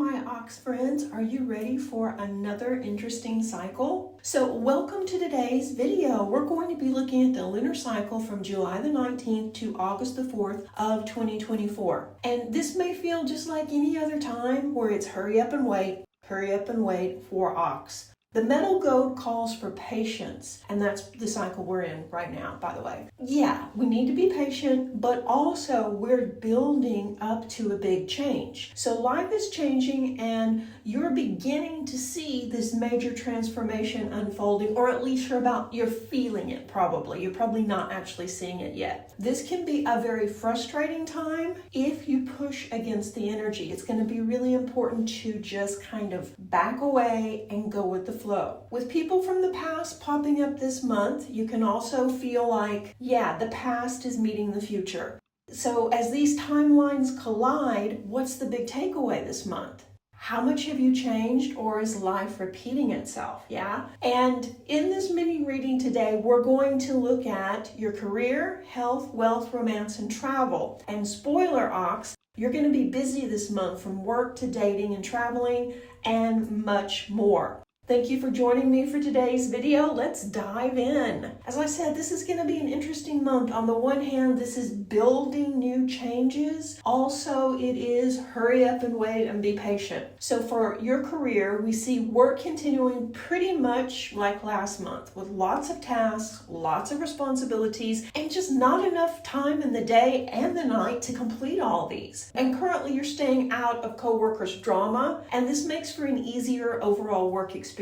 my ox friends. Are you ready for another interesting cycle? So welcome to today's video. We're going to be looking at the lunar cycle from July the 19th to August the 4th of 2024. And this may feel just like any other time where it's hurry up and wait for ox. The metal goat calls for patience, and that's the cycle we're in right now, by the way. Yeah, we need to be patient, but also we're building up to a big change. So life is changing, and you're beginning to see this major transformation unfolding, or at least you're feeling it probably. You're probably not actually seeing it yet. This can be a very frustrating time if you push against the energy. It's going to be really important to just kind of back away and go with the flow. With people from the past popping up this month, you can also feel like, yeah, the past is meeting the future. So as these timelines collide, what's the big takeaway this month? How much have you changed, or is life repeating itself? Yeah. And in this mini reading today, we're going to look at your career, health, wealth, romance, and travel. And spoiler ox, you're going to be busy this month from work to dating and traveling and much more. Thank you for joining me for today's video. Let's dive in. As I said, this is going to be an interesting month. On the one hand, this is building new changes. Also, it is hurry up and wait and be patient. So for your career, we see work continuing pretty much like last month, with lots of tasks, lots of responsibilities, and just not enough time in the day and the night to complete all these. And currently, you're staying out of coworkers' drama, and this makes for an easier overall work experience.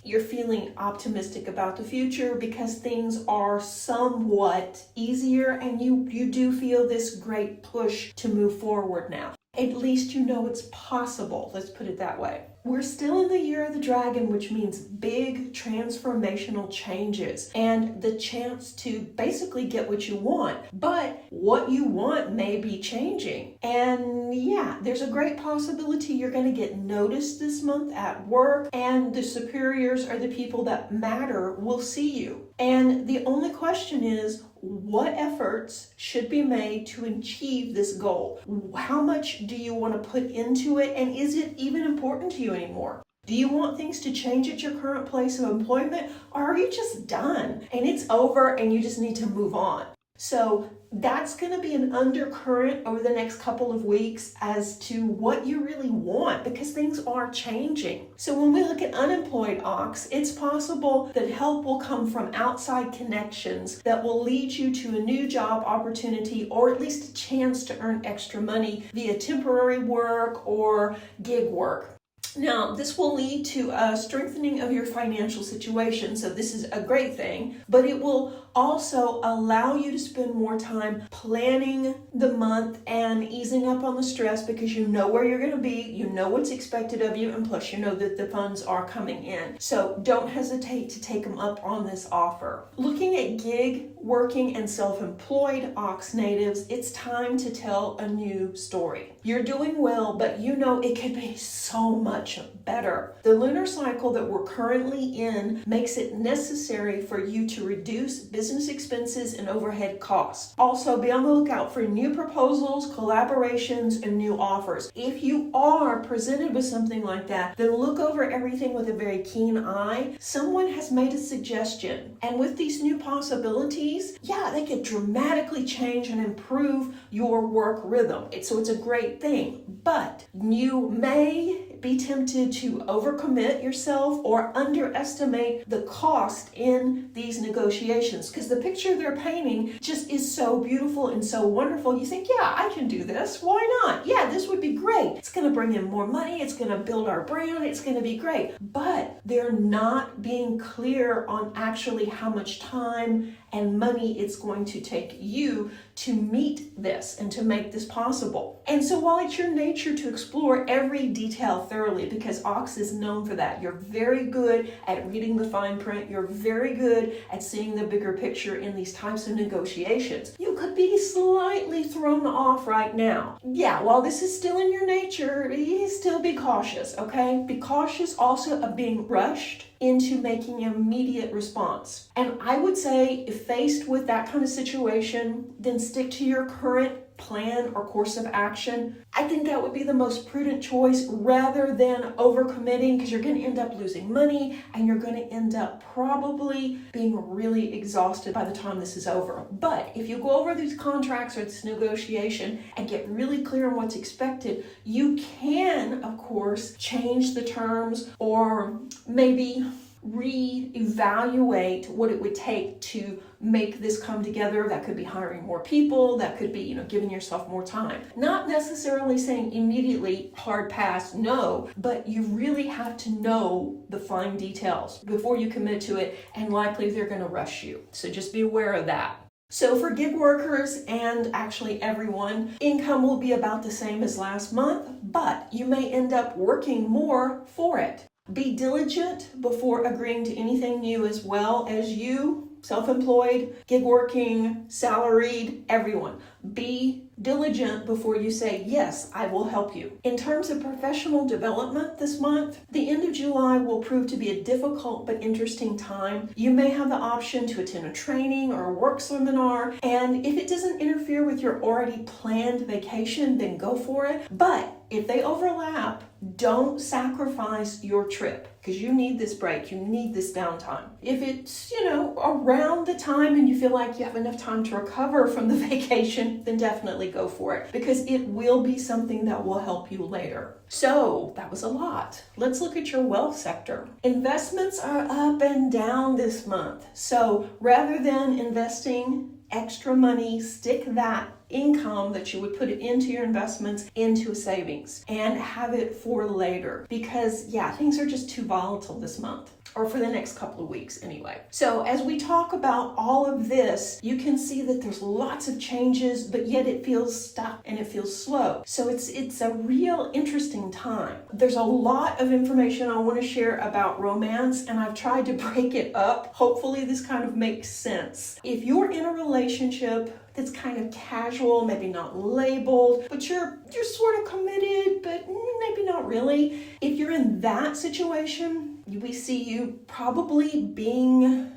You're feeling optimistic about the future because things are somewhat easier, and you do feel this great push to move forward now. At least you know it's possible, let's put it that way. We're still in the year of the dragon, which means big transformational changes and the chance to basically get what you want. But what you want may be changing. And yeah, there's a great possibility you're going to get noticed this month at work, and the superiors or the people that matter will see you. And the only question is, what efforts should be made to achieve this goal? How much do you want to put into it, and is it even important to you anymore? Do you want things to change at your current place of employment, or are you just done and it's over and you just need to move on? So that's going to be an undercurrent over the next couple of weeks as to what you really want, because things are changing. So when we look at unemployed ox, it's possible that help will come from outside connections that will lead you to a new job opportunity, or at least a chance to earn extra money via temporary work or gig work. Now, this will lead to a strengthening of your financial situation, so this is a great thing, but it will also allow you to spend more time planning the month and easing up on the stress, because you know where you're going to be, you know what's expected of you, and plus you know that the funds are coming in. So don't hesitate to take them up on this offer. Looking at gig, working, and self-employed ox natives, it's time to tell a new story. You're doing well, but you know it could be so much better. The lunar cycle that we're currently in makes it necessary for you to reduce business expenses and overhead costs. Also, be on the lookout for new proposals, collaborations, and new offers. If you are presented with something like that, then look over everything with a very keen eye. Someone has made a suggestion, and with these new possibilities, yeah, they could dramatically change and improve your work rhythm. So it's a great thing, but you may be tempted to overcommit yourself or underestimate the cost in these negotiations, because the picture they're painting just is so beautiful and so wonderful. You think, yeah, I can do this. Why not? Yeah, this would be great. It's going to bring in more money. It's going to build our brand. It's going to be great. But they're not being clear on actually how much time and money it's going to take you to meet this and to make this possible. And so while it's your nature to explore every detail thoroughly, because ox is known for that, you're very good at reading the fine print, you're very good at seeing the bigger picture in these types of negotiations, you could be slightly thrown off right now. Yeah, while this is still in your nature, you still be cautious, okay? Be cautious also of being rushed into making an immediate response. And I would say if faced with that kind of situation, then stick to your current plan or course of action. I think that would be the most prudent choice rather than overcommitting, because you're going to end up losing money and you're going to end up probably being really exhausted by the time this is over. But if you go over these contracts or this negotiation and get really clear on what's expected, you can, of course, change the terms or maybe re-evaluate what it would take to make this come together. That could be hiring more people, that could be, giving yourself more time. Not necessarily saying immediately hard pass, no, but you really have to know the fine details before you commit to it, and likely they're going to rush you. So just be aware of that. So for gig workers and actually everyone, income will be about the same as last month, but you may end up working more for it. Be diligent before agreeing to anything new, as well as you, self-employed, gig working, salaried, everyone. Be diligent before you say, yes, I will help you. In terms of professional development this month, the end of July will prove to be a difficult but interesting time. You may have the option to attend a training or a work seminar, and if it doesn't interfere with your already planned vacation, then go for it. But if they overlap, don't sacrifice your trip, because you need this break, you need this downtime. If it's, around the time and you feel like you have enough time to recover from the vacation, then definitely go for it, because it will be something that will help you later. So that was a lot. Let's look at your wealth sector. Investments are up and down this month. So rather than investing extra money, stick that income that you would put it into your investments into a savings and have it for later, because things are just too volatile this month, or for the next couple of weeks anyway. So as we talk about all of this, you can see that there's lots of changes, but yet it feels stuck and it feels slow. So it's a real interesting time. There's a lot of information I want to share about romance, and I've tried to break it up. Hopefully this kind of makes sense. If you're in a relationship that's kind of casual, maybe not labeled, but you're sort of committed, but maybe not really. If you're in that situation, we see you probably being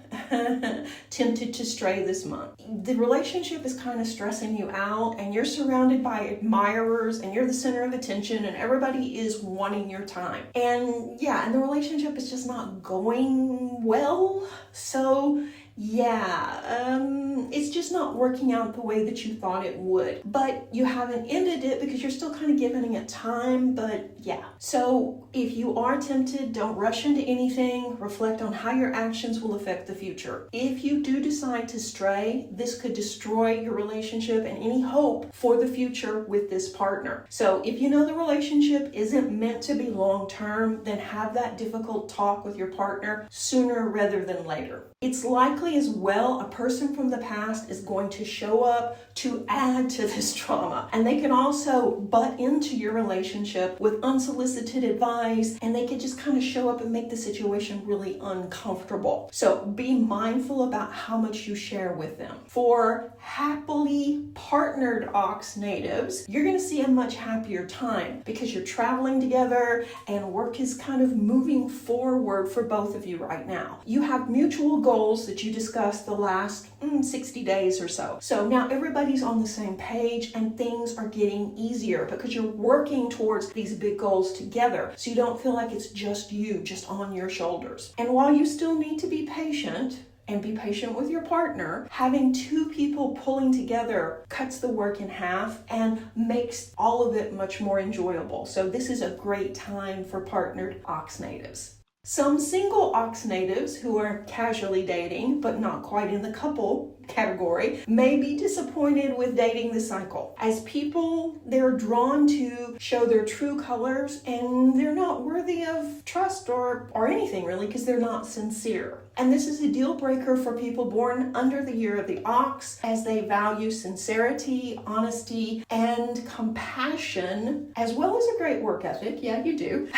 tempted to stray this month. The relationship is kind of stressing you out, and you're surrounded by admirers, and you're the center of attention, and everybody is wanting your time. And the relationship is just not going well. So it's just not working out the way that you thought it would. But you haven't ended it because you're still kind of giving it time, but So if you are tempted, don't rush into anything. Reflect on how your actions will affect the future. If you do decide to stray, this could destroy your relationship and any hope for the future with this partner. So if you know the relationship isn't meant to be long-term, then have that difficult talk with your partner sooner rather than later. It's likely as well a person from the past is going to show up to add to this trauma. And they can also butt into your relationship with unsolicited advice, and they can just kind of show up and make the situation really uncomfortable. So be mindful about how much you share with them. For happily partnered Ox natives, you're going to see a much happier time because you're traveling together and work is kind of moving forward for both of you right now. You have mutual goals that you discussed the last 60 days or so. So now everybody's on the same page and things are getting easier because you're working towards these big goals together. So you don't feel like it's just you, just on your shoulders. And while you still need to be patient, and be patient with your partner, having two people pulling together cuts the work in half and makes all of it much more enjoyable. So this is a great time for partnered Ox natives. Some single Ox natives who are casually dating, but not quite in the couple category, may be disappointed with dating this cycle. As people, they're drawn to show their true colors, and they're not worthy of trust or anything really, because they're not sincere. And this is a deal breaker for people born under the year of the Ox, as they value sincerity, honesty, and compassion, as well as a great work ethic. Yeah, you do.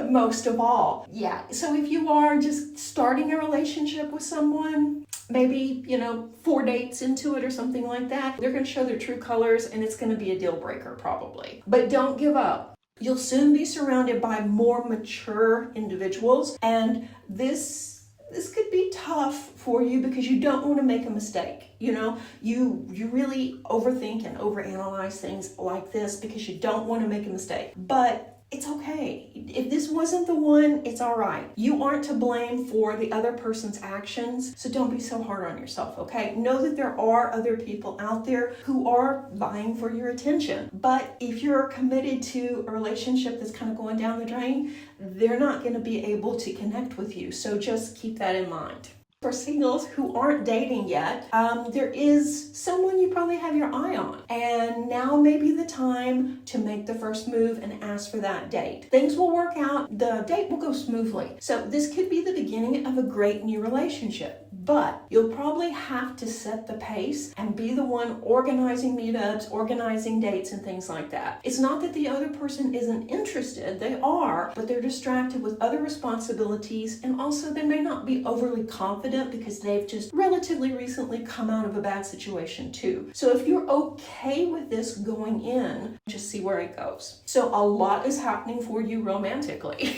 Most of all. So if you are just starting a relationship with someone, maybe, 4 dates into it or something like that, they're going to show their true colors, and it's going to be a deal breaker probably. But don't give up. You'll soon be surrounded by more mature individuals, and this could be tough for you because you don't want to make a mistake. You really overthink and overanalyze things like this because you don't want to make a mistake. But it's okay. If this wasn't the one, it's all right. You aren't to blame for the other person's actions, so don't be so hard on yourself, okay? Know that there are other people out there who are vying for your attention. But if you're committed to a relationship that's kind of going down the drain, they're not going to be able to connect with you. So just keep that in mind. For singles who aren't dating yet, there is someone you probably have your eye on. And now may be the time to make the first move and ask for that date. Things will work out. The date will go smoothly. So this could be the beginning of a great new relationship. But you'll probably have to set the pace and be the one organizing meetups, organizing dates, and things like that. It's not that the other person isn't interested. They are, but they're distracted with other responsibilities, and also they may not be overly confident because they've just relatively recently come out of a bad situation too. So if you're okay with this going in, just see where it goes. So a lot is happening for you romantically.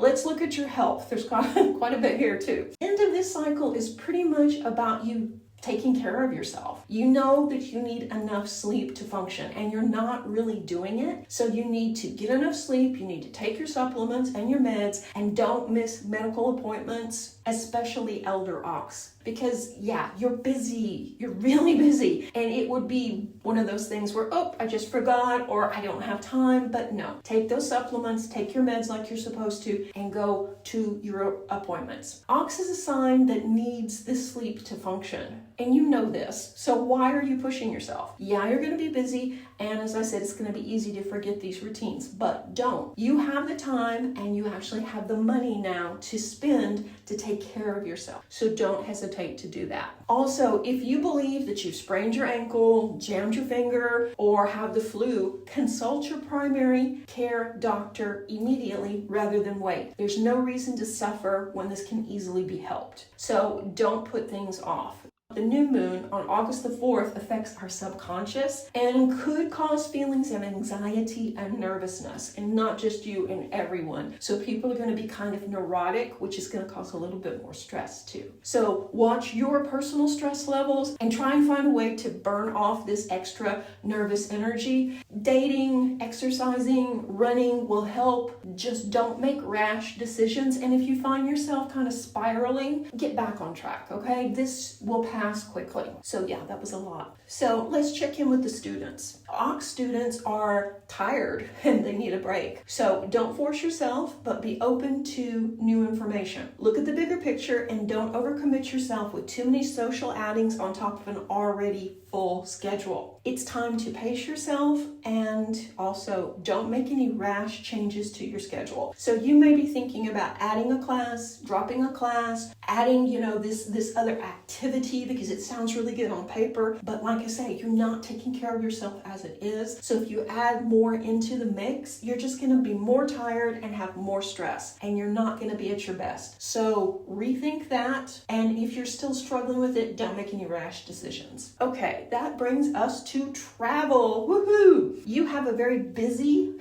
Let's look at your health. There's quite a bit here too. End of this cycle is pretty much about you taking care of yourself. You know that you need enough sleep to function, and you're not really doing it. So you need to get enough sleep, you need to take your supplements and your meds, and don't miss medical appointments, especially elder ox. Because you're busy, you're really busy, and it would be one of those things where, I just forgot, or I don't have time. But no, take those supplements, take your meds like you're supposed to, and go to your appointments. Ox is a sign that needs this sleep to function, and you know this. So why are you pushing yourself? Yeah, you're going to be busy, and as I said, it's going to be easy to forget these routines, but don't. You have the time, and you actually have the money now to spend to take care of yourself. So don't hesitate to do that. Also, if you believe that you've sprained your ankle, jammed your finger, or have the flu, consult your primary care doctor immediately rather than wait. There's no reason to suffer when this can easily be helped. So don't put things off. The new moon on August the 4th affects our subconscious and could cause feelings of anxiety and nervousness, and not just you, and everyone. So people are going to be kind of neurotic, which is going to cause a little bit more stress too. So watch your personal stress levels and try and find a way to burn off this extra nervous energy. Dating, exercising, running will help. Just don't make rash decisions. And if you find yourself kind of spiraling, get back on track, okay? This will pass quickly. So that was a lot. So let's check in with the students. Ox students are tired and they need a break. So don't force yourself, but be open to new information. Look at the bigger picture and don't overcommit yourself with too many social outings on top of an already full schedule. It's time to pace yourself, and also don't make any rash changes to your schedule. So you may be thinking about adding a class, dropping a class, adding, this other activity because it sounds really good on paper. But like I say, you're not taking care of yourself as it is. So if you add more into the mix, you're just going to be more tired and have more stress, and you're not going to be at your best. So rethink that. And if you're still struggling with it, don't make any rash decisions. Okay, that brings us to travel. Woohoo! You have a very busy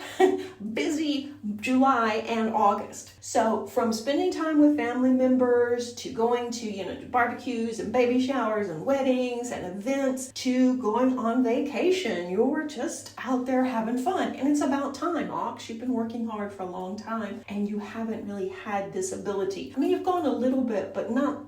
July and August. So from spending time with family members to going to, barbecues and baby showers and weddings and events to going on vacation, you're just out there having fun. And it's about time, Ox. You've been working hard for a long time and you haven't really had this ability. I mean, you've gone a little bit, but not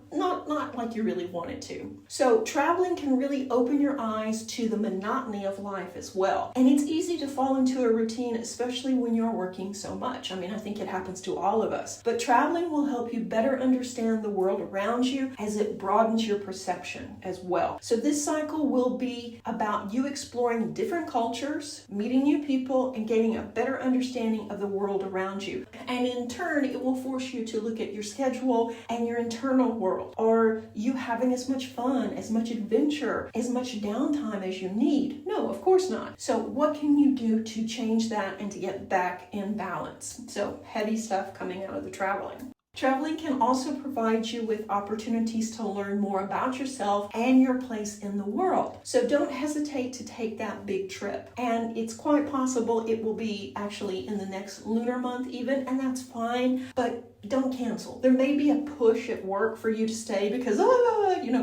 like you really wanted to. So traveling can really open your eyes to the monotony of life as well. And it's easy to fall into a routine, especially when you're working so much. I mean, I think it happens to all of us. But traveling will help you better understand the world around you as it broadens your perception as well. So this cycle will be about you exploring different cultures, meeting new people, and gaining a better understanding of the world around you. And in turn, it will force you to look at your schedule and your internal world. Are you having as much fun, as much adventure, as much downtime as you need? No, of course not. So what can you do to change that and to get back in balance? So heavy stuff coming out of the traveling. Traveling can also provide you with opportunities to learn more about yourself and your place in the world. So don't hesitate to take that big trip. And it's quite possible it will be actually in the next lunar month even, and that's fine, but don't cancel. There may be a push at work for you to stay because,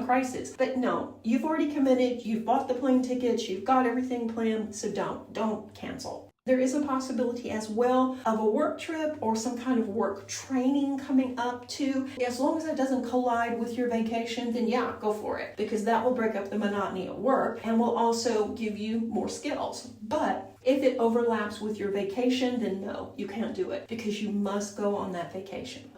crisis. But no, you've already committed, you've bought the plane tickets, you've got everything planned, so don't cancel. There is a possibility as well of a work trip or some kind of work training coming up too. As long as that doesn't collide with your vacation, then yeah, go for it, because that will break up the monotony at work and will also give you more skills. But if it overlaps with your vacation, then no, you can't do it because you must go on that vacation.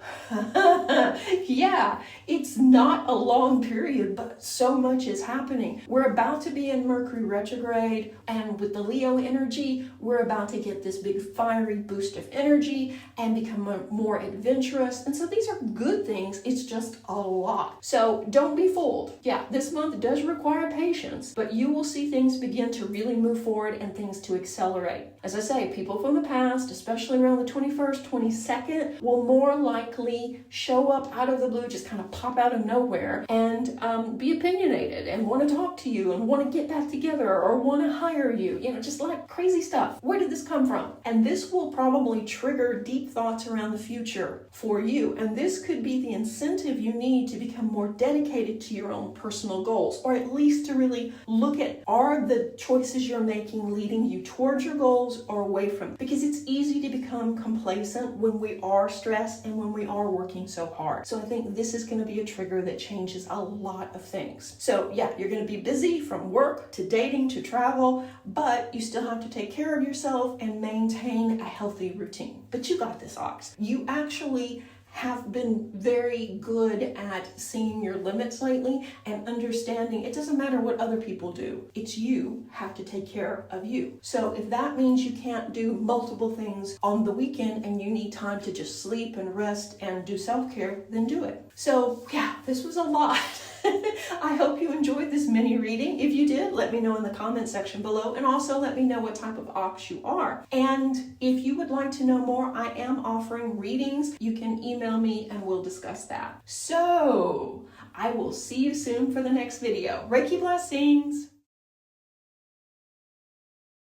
Yeah, it's not a long period, but so much is happening. We're about to be in Mercury retrograde, and with the Leo energy, we're about to get this big fiery boost of energy and become more adventurous. And so these are good things. It's just a lot. So don't be fooled. Yeah, this month does require patience, but you will see things begin to really move forward and things to accelerate. As I say, people from the past, especially around the 21st, 22nd, will more likely show up out of the blue, just kind of pop out of nowhere and be opinionated and want to talk to you and want to get back together or want to hire you, just like crazy stuff. Where did this come from? And this will probably trigger deep thoughts around the future for you. And this could be the incentive you need to become more dedicated to your own personal goals, or at least to really look at, are the choices you're making leading you towards your goals or away from them? Because it's easy to become complacent when we are stressed and when we are working so hard. So I think this is going to be a trigger that changes a lot of things. So yeah, you're going to be busy from work to dating to travel, but you still have to take care of yourself and maintain a healthy routine. But you got this, Ox. You actually have been very good at seeing your limits lately and understanding it doesn't matter what other people do. It's you have to take care of you. So if that means you can't do multiple things on the weekend and you need time to just sleep and rest and do self-care, then do it. So yeah, this was a lot. I hope you enjoyed this mini reading. If you did, let me know in the comment section below, and also let me know what type of ox you are. And if you would like to know more, I am offering readings. You can email me and we'll discuss that. So I will see you soon for the next video. Reiki blessings.